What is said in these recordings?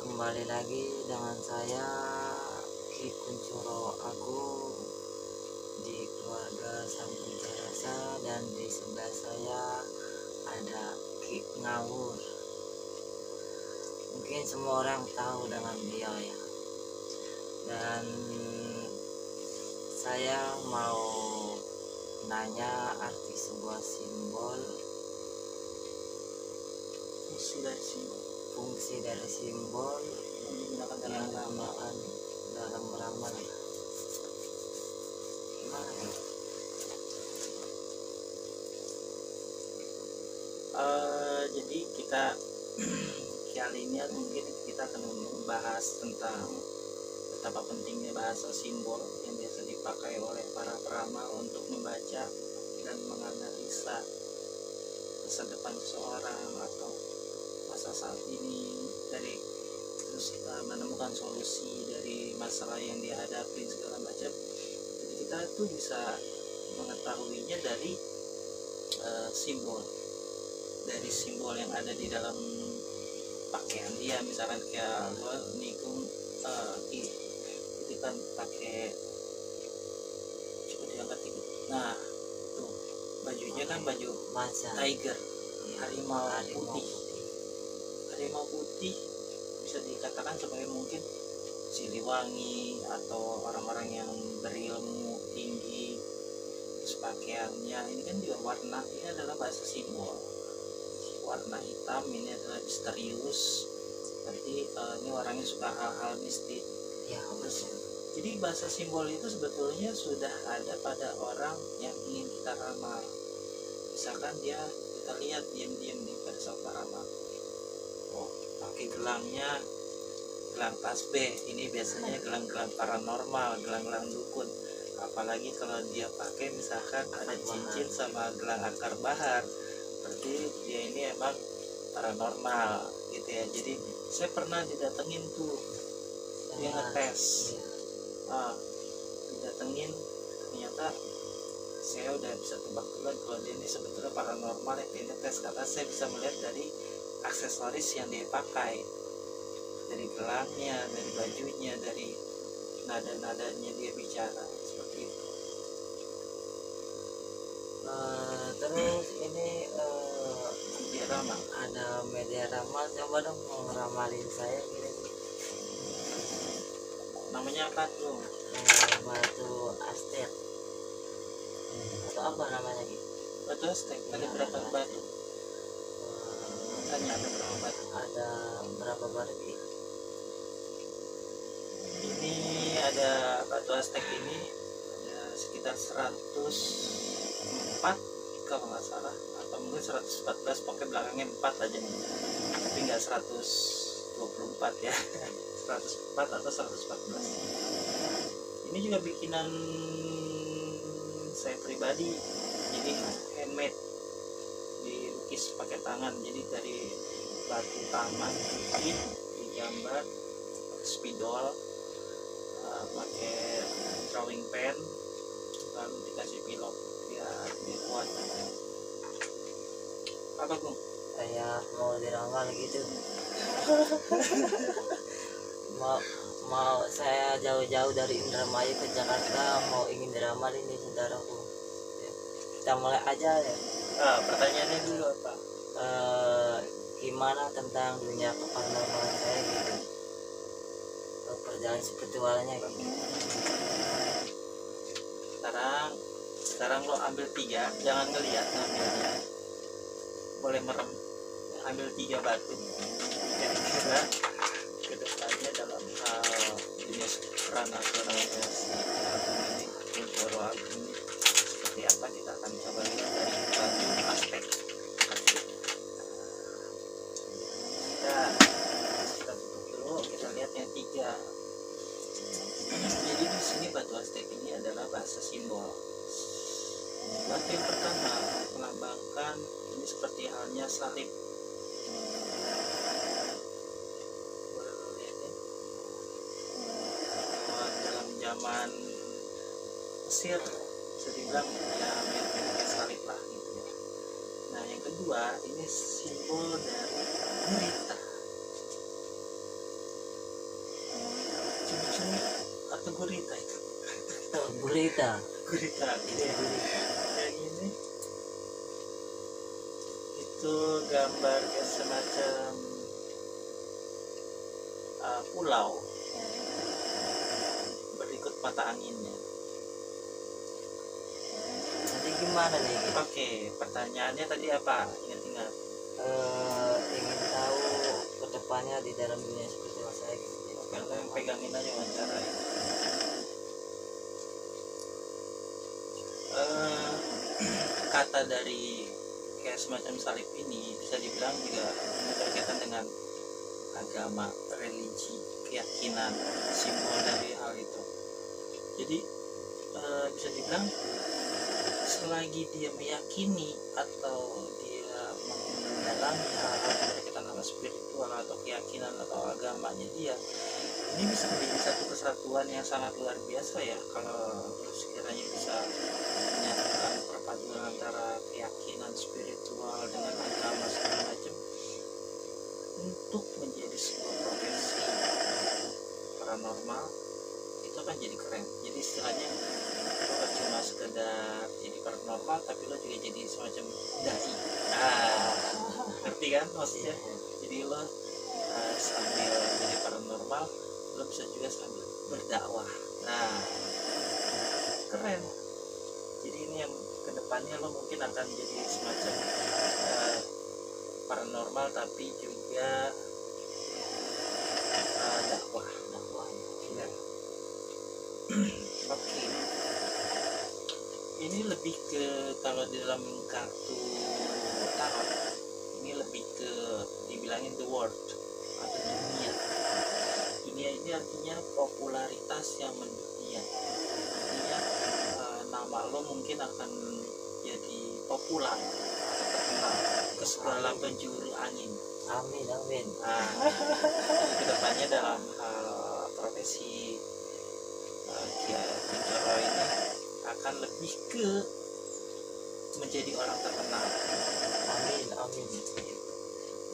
kembali lagi dengan saya Ki Kuncoro Agung di keluarga Sampun Carasa, dan di sebelah saya ada Ki Ngawur. Mungkin semua orang tahu dengan beliau ya. Dan saya mau nanya arti sebuah simbol, fungsi dari simbol yang digunakan dalam meramal. Gimana ya? Jadi kita kali ini mungkin kita akan membahas tentang betapa pentingnya bahasa simbol yang biasa dipakai oleh para peramal untuk membaca dan menganalisa masa depan seseorang atau masa saat ini, dari terus menemukan solusi dari masalah yang dihadapi segala macam. Jadi kita tuh bisa mengetahuinya dari simbol yang ada di dalam pakaian dia. Misalkan kayak gue nikung itu kan pakai, coba diangkat dikit. Nah tuh bajunya kan baju tiger, harimau putih bisa dikatakan sebagai mungkin Siliwangi atau orang-orang yang berilmu tinggi. Terus pakaiannya ini kan juga warna, ini adalah bahasa simbol. Warna hitam ini adalah misterius, berarti ini orangnya suka hal-hal mistik ya. Terus jadi bahasa simbol itu sebetulnya sudah ada pada orang yang ingin kita ramal. Misalkan kita lihat diam-diam nih pada saat ramal, pakai gelangnya gelang tasbih, ini biasanya gelang-gelang paranormal, gelang-gelang dukun. Apalagi kalau dia pakai misalkan ada cincin sama gelang akar bahar, berarti dia ini emang paranormal gitu ya. Jadi saya pernah didatengin tuh, dia ngetes, didatengin, ternyata saya udah bisa tebak-tebakan kalau dia ini sebetulnya paranormal yang dia ngetes, karena saya bisa melihat dari aksesoris yang dia pakai, dari gelangnya, dari bajunya, dari nada-nadanya dia bicara seperti itu. Terus ini Media ramal, ada media ramal, coba dong ngeramalin saya gitu. namanya apa tuh? Batu Aztec atau apa namanya gitu? Batu Aztec. Ada berapa batu? Tanya ada berapa batu? Ada berapa batu gitu? Ini ada batu Aztec ini ada sekitar 104 kalau nggak salah, atau mungkin 114, pokoknya belakangnya 4 aja, tapi nggak 124 ya. 104 atau 114. Ini juga bikinan saya pribadi, jadi handmade, dilukis pakai tangan. Jadi dari batu taman putih digambar spidol, pakai drawing pen, lalu dikasih pilok biar dia kuat. Apa Gung? Kayak mau diramal gitu. mau saya jauh-jauh dari Indramayu ke Jakarta, mau ingin diramal ini saudaraku. Kita mulai aja ya. Pertanyaannya dulu apa? Gimana tentang dunia keparanormalan saya gitu, perjalanan spiritualnya gitu. Sekarang lo ambil 3, jangan ngeliat ngambilnya, boleh merem, ambil 3 batu. Kira-kira kedepannya dalam hal dunia supranatural ini Kuncoro Agung ini seperti apa, kita akan coba lihat dari batu Aztec. Kita tutup dulu, kita lihat yang 3. Jadi di sini batu Aztec ini adalah bahasa simbol. Batu yang pertama melambangkan ini seperti halnya salib. Boleh lo lihat ya. Dalam zaman Mesir bisa dibilang ya mirip salib lah gitu ya. Nah yang kedua ini simbol dari derita. gurita itu? Gurita. Gurita. Iya. Kayak gini. Itu gambar kayak semacam pulau berikut mata anginnya. Jadi gimana nih? Oke, pertanyaannya tadi apa? Ingat-ingat. Ingin tahu kedepannya di dalam dunia spiritual saya gitu. Oke, lo yang pegangin aja wawancara ya. Kata dari kayak semacam salib ini bisa dibilang juga berkaitan dengan agama, religi, keyakinan, simbol dari hal itu. Jadi bisa dibilang selagi dia meyakini atau dia mendalami hal-hal berkaitan dengan spiritual atau keyakinan atau agamanya dia, ini bisa menjadi satu kesatuan yang sangat luar biasa ya kalau sekiranya bisa menyatukan perpaduan antara keyakinan spiritual dengan agama segala macam untuk menjadi sebuah profesi paranormal. Itu kan jadi keren. Jadi istilahnya lo gak cuma sekedar jadi paranormal, tapi lo juga jadi semacam dai. Ngerti kan maksudnya? Jadi lo sambil jadi paranormal, lo bisa juga sambil berdakwah. Nah, keren. Jadi ini yang kedepannya lo mungkin akan jadi semacam paranormal tapi juga dakwah ya. Oke. Ini lebih ke, kalau di dalam kartu tarot ini lebih ke dibilangin the world atau dunia. Dunia ini artinya popularitas yang mendunia. Artinya nama lo mungkin akan jadi populer atau terkenal ke segala penjuru angin. Amin, amin. Nah, kedepannya dalam profesi Kiai Kuncoro ini akan lebih ke menjadi orang terkenal. Amin, amin.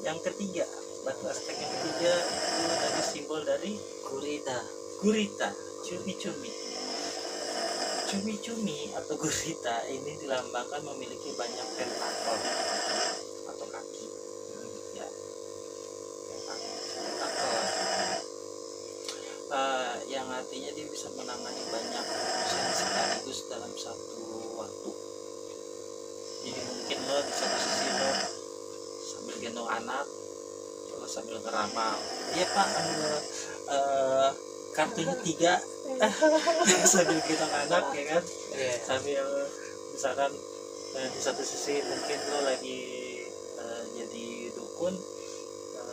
Yang ketiga, batu aspek yang ketiga itu tadi simbol dari gurita, cumi-cumi. Cumi-cumi atau gurita ini dilambangkan memiliki banyak tentakel atau kaki. Ya, tentakel. Yang artinya dia bisa menangani banyak urusan sekaligus dalam satu waktu. Jadi mungkin lo di satu sisi lo sambil gendong anak, lo sambil ngeramal, iya pak ambil kartunya 3 sambil gendong anak ya kan, sambil misalkan di satu sisi mungkin lo lagi jadi dukun,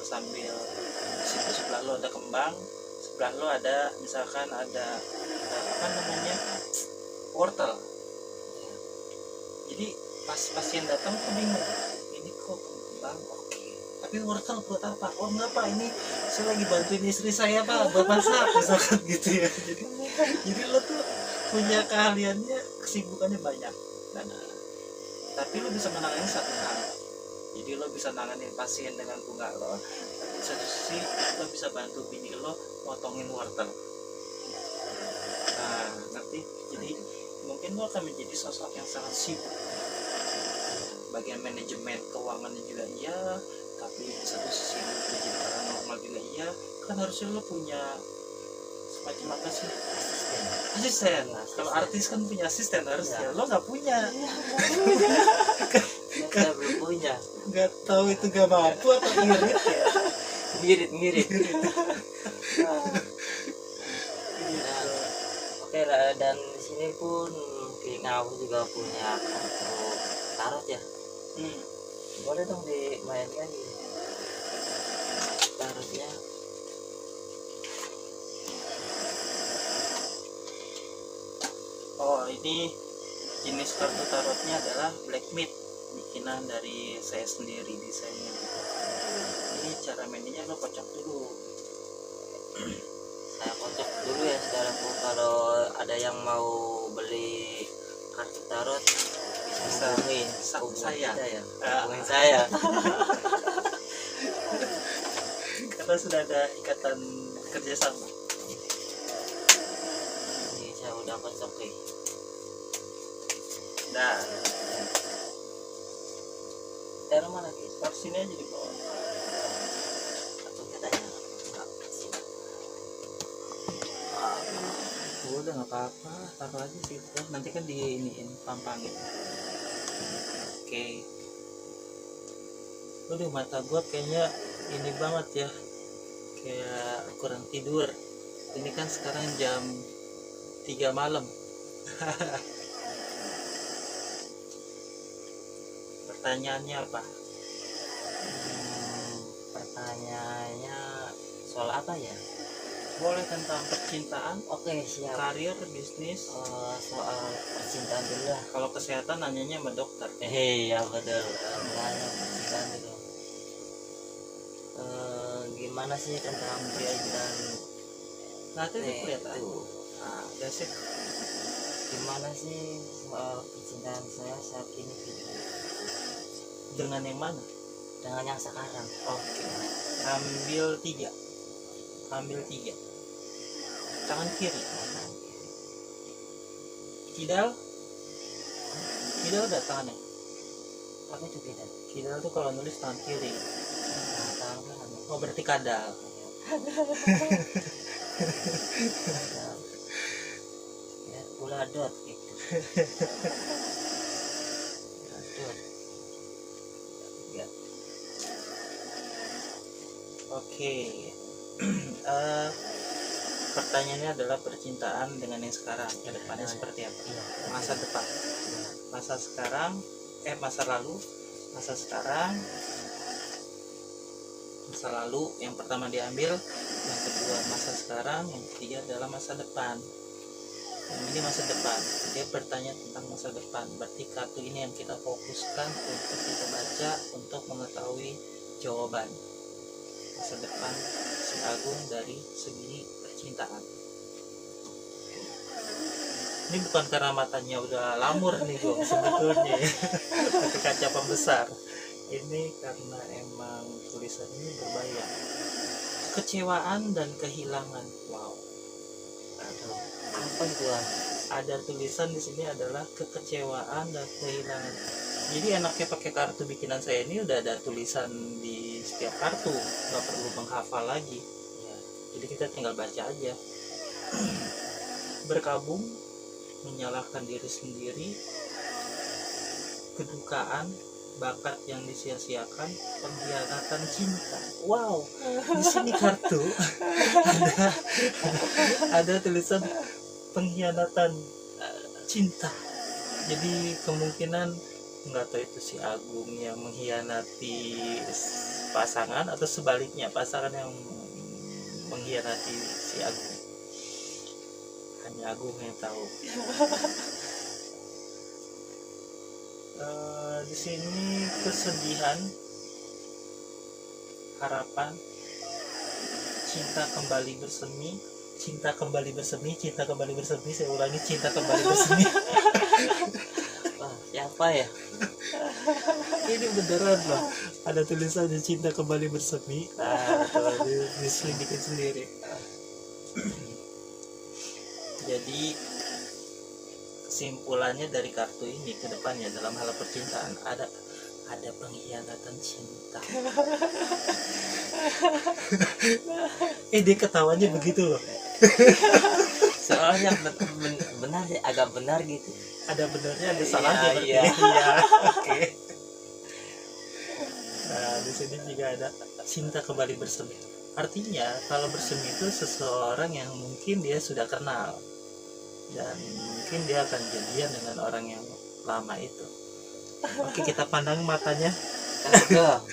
sambil di situ sebelah lo ada kembang, sebelah lo ada misalkan ada apa namanya wortel. Jadi pas pasien datang tuh bingung, ini kok kembang, oke, tapi wortel buat apa? Oh enggak pak, ini saya lagi bantuin istri saya pak buat masak misalkan gitu ya. Jadi lo tuh punya keahliannya, kesibukannya banyak. Dan tapi lo bisa menangani satu hal. Jadi lo bisa nanganin pasien dengan bunga lo, di satu sisi lo bisa bantu bini lo potongin wortel. Nah, ngerti? Jadi mungkin lo akan menjadi sosok yang sangat sibuk. Bagian manajemen keuangannya juga iya, tapi di satu sisi lo jadi paranormal juga iya. Kan harusnya lo punya semacam apa sih? Asisten. Kalau artis kan punya asisten harusnya. Lo nggak punya. Saya belum punya. Nggak tahu itu nggak mampu atau ngirit ya? Ngirit. Oke lah, dan di sini pun mungkin aku juga punya kartu tarot ya. Boleh dong dimainkan gitu tarotnya. Oh, ini jenis kartu tarotnya adalah Black Myth, bikinan dari saya sendiri desainnya. Ini cara mainnya lo kocok dulu. Saya kocok dulu ya saudaraku. Kalau ada yang mau beli kartu tarot bisa hubungin saya ya. Hubungin saya. Karena sudah ada ikatan kerjasama. apa oke. Nah, Taruh mana guys? taruh sini aja di bawah. Atau katanya enggak sini. Udah nggak apa-apa, taruh aja sih. Nanti kan diiniin pampangin. Oke. Udah mata gua kayaknya ini banget ya, kayak kurang tidur. Ini kan sekarang jam 3 malam. Pertanyaannya apa? Pertanyaannya soal apa ya? Boleh tentang percintaan, Oke siap. karir, bisnis. Soal percintaan dulu lah. Kalau kesehatan nanyanya sama dokter. Iya betul. Tanya percintaan dulu. Gimana sih tentang percintaan Nanti tuh kelihatan. itu? Nah, udah sih. Gimana sih soal percintaan saya saat ini gitu? Dengan yang mana? Dengan yang sekarang. Oke. Ambil 3. Ambil 3. Tangan kiri. Kidal. Kidal udah tangannya. Apa itu beda? Kidal tuh kalau nulis tangan kiri. Nah, tangan kanan. Oh berarti kadal. Ya, bola dot gitu. Dot. Ya. Oke. Pertanyaannya adalah percintaan dengan yang sekarang. Ke depannya seperti apa? Iya. Masa depan. Masa sekarang. Masa lalu. Masa sekarang. Masa lalu yang pertama diambil, yang kedua masa sekarang, yang ketiga adalah masa depan. Yang ini masa depan. Dia bertanya tentang masa depan. Berarti kartu ini yang kita fokuskan untuk kita baca untuk mengetahui jawaban masa depan si Agung dari segi percintaan. Ini bukan karena matanya udah lamur nih Gong sebetulnya ya. Pakai kaca pembesar. Ini karena emang tulisan ini berbahaya. Kekecewaan dan kehilangan. Wow. Aduh, apa itu ah? Ada tulisan di sini adalah kekecewaan dan kehilangan. Jadi enaknya pakai kartu bikinan saya ini udah ada tulisan di setiap kartu, nggak perlu menghafal lagi. Ya. Jadi kita tinggal baca aja. Berkabung, menyalahkan diri sendiri, kedukaan, bakat yang disia-siakan, pengkhianatan cinta. Wow, di sini kartu ada tulisan pengkhianatan cinta. Jadi kemungkinan nggak tahu itu si Agung yang mengkhianati pasangan atau sebaliknya pasangan yang mengkhianati si Agung. Hanya Agung yang tahu. Di sini kesedihan, harapan, cinta kembali bersemi, cinta kembali bersemi, cinta kembali bersemi. Saya ulangi, cinta kembali bersemi. Wah, siapa ya? Ini beneran loh. Ada tulisannya cinta kembali bersemi. Nah, kalau diselidikin sendiri. Jadi kesimpulannya dari kartu ini ke depannya dalam hal percintaan ada pengkhianatan cinta. Dia ketawanya begitu loh. Soalnya benar sih, agak benar gitu. Ada benernya, ada salahnya berarti. Iya. Iya. Oke. Nah, di sini juga ada cinta kembali bersemi. Artinya kalau bersemi itu seseorang yang mungkin dia sudah kenal dan mungkin dia akan jadian dengan orang yang lama itu. Oke, kita pandang matanya. Kagak.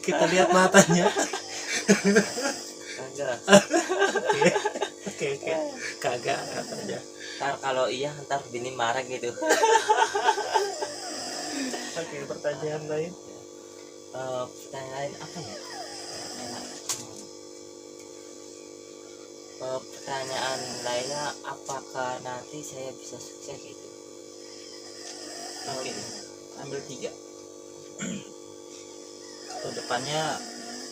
Kita lihat matanya. Kagak. Oke. Kagak katanya. Ntar kalau iya ntar bini marah gitu. Oke, pertanyaan lain. Pertanyaan lain apa ya? Enak. Pertanyaan lainnya, apakah nanti saya bisa sukses gitu? Oke, ambil 3. Kedepannya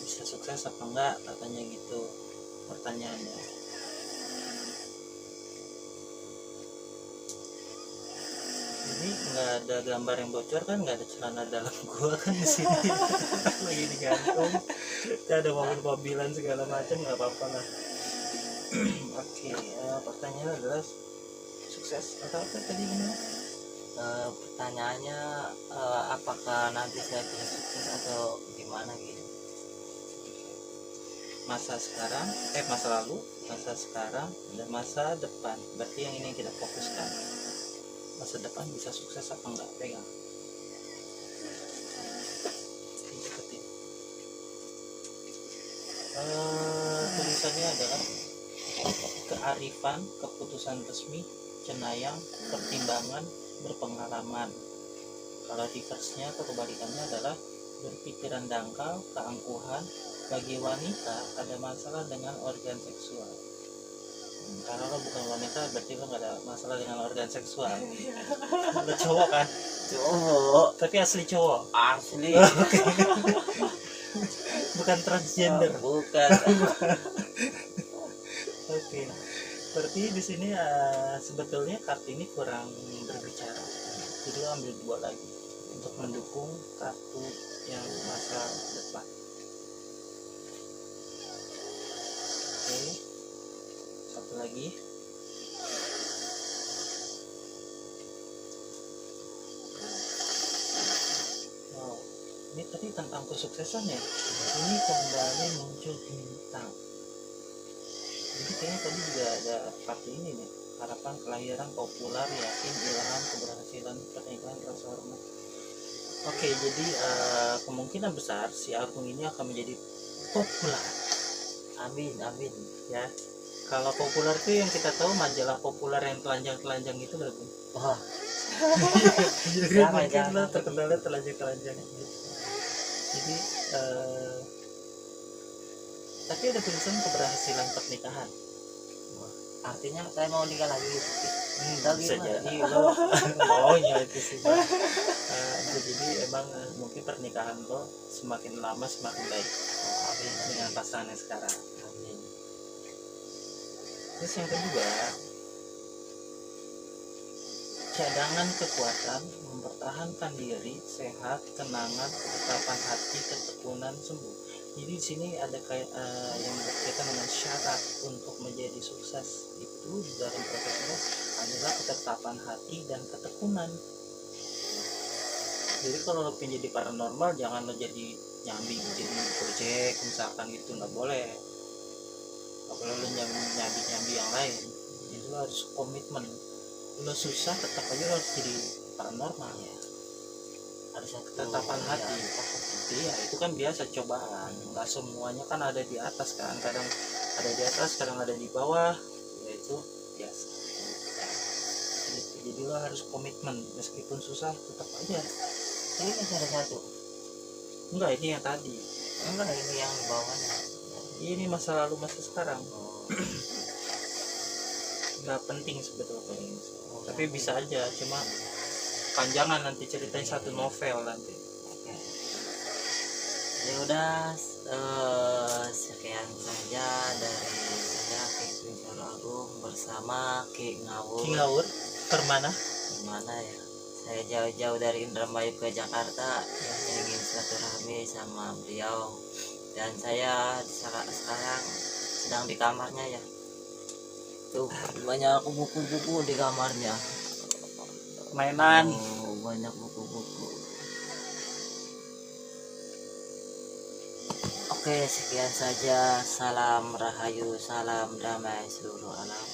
bisa sukses apa enggak katanya gitu pertanyaannya. ini nggak ada gambar yang bocor kan, nggak ada celana dalam gua kan di sini. Lagi digantung, kita ada mobil-mobilan segala macam, nggak apa-apa lah. Oke, pertanyaannya adalah sukses atau apa tadi gimana? Pertanyaannya apakah nanti saya bisa sukses atau gimana gitu. Masa sekarang, masa lalu, masa sekarang, dan masa depan. Berarti yang ini yang kita fokuskan. Masa depan bisa sukses apa enggak? Pegang. Deketin. Tulisannya adalah kearifan, keputusan resmi, cenayang, pertimbangan, berpengalaman. Kalau reverse-nya atau kebalikannya adalah berpikiran dangkal, keangkuhan. Bagi wanita ada masalah dengan organ seksual. Kalau lo bukan wanita berarti lo gak ada masalah dengan organ seksual. Lo cowok kan? Cowok. Tapi asli cowok. Asli. Bukan transgender. Bukan. Oke. Berarti di sini sebetulnya kartu ini kurang berbicara. Jadi lo ambil 2 lagi untuk mendukung kartu yang masa depan. Oke. Satu lagi. Wow. Ini tadi tentang kesuksesan ya. Ini kembali muncul bintang. Jadi kayaknya tadi juga ada kartu ini nih. Harapan, kelahiran, populer, yakin, ilham, keberhasilan, pernikahan, rasa hormat. Oke, jadi kemungkinan besar si Agung ini akan menjadi populer. Amin, amin. Ya. Kalau populer tuh yang kita tahu majalah populer yang telanjang-telanjang itu loh. Wah, Jadi Jangan, mungkin jangan. lo terkenalnya telanjang-telanjang gitu. Jadi tapi ada tulisan keberhasilan pernikahan. artinya saya mau nikah lagi gitu. Bisa Gimana? jadi lo maunya itu sih. Jadi emang mungkin pernikahan lo semakin lama semakin baik Amin, dengan pasangan yang sekarang. amin. Terus yang kedua, cadangan kekuatan, mempertahankan diri, sehat, kenangan, ketetapan hati, ketekunan, sembuh. Jadi di sini ada kayak yang berkaitan dengan syarat untuk menjadi sukses itu di dalam proses itu adalah ketetapan hati dan ketekunan. Jadi kalau lo pengen jadi paranormal, jangan lo jadi nyambi jadi project misalkan gitu, nggak boleh. Kalau lo nyambi yang lain, jadi lo harus komitmen. Lo susah tetap aja lo harus jadi paranormal ya. Harus satu Ketetapan hati. ya. Iya, itu kan biasa cobaan. Nggak semuanya kan ada di atas kan. Kadang ada di atas, kadang ada di bawah. Ya itu biasa. Jadi lo harus komitmen meskipun susah tetap aja. Ini masih ada satu. Enggak, ini yang tadi. Enggak, ini yang di bawahnya. Ini masa lalu masa sekarang. Oh, Nggak penting sebetulnya ini. oh, Tapi bisa aja, cuma panjangan nanti ceritanya satu novel nanti. oke. Ya udah, sekian saja dari saya Kevin Agung bersama Ki Ngawur. Ki Ngawur, permana? Gimana ya? Saya jauh-jauh dari Indramayu ke Jakarta ingin silaturahmi sama beliau, dan saya sekarang sedang di kamarnya ya. Tuh banyak buku-buku di kamarnya. Mainan. Oh, banyak buku-buku. Oke, sekian saja. Salam rahayu, salam damai seluruh alam.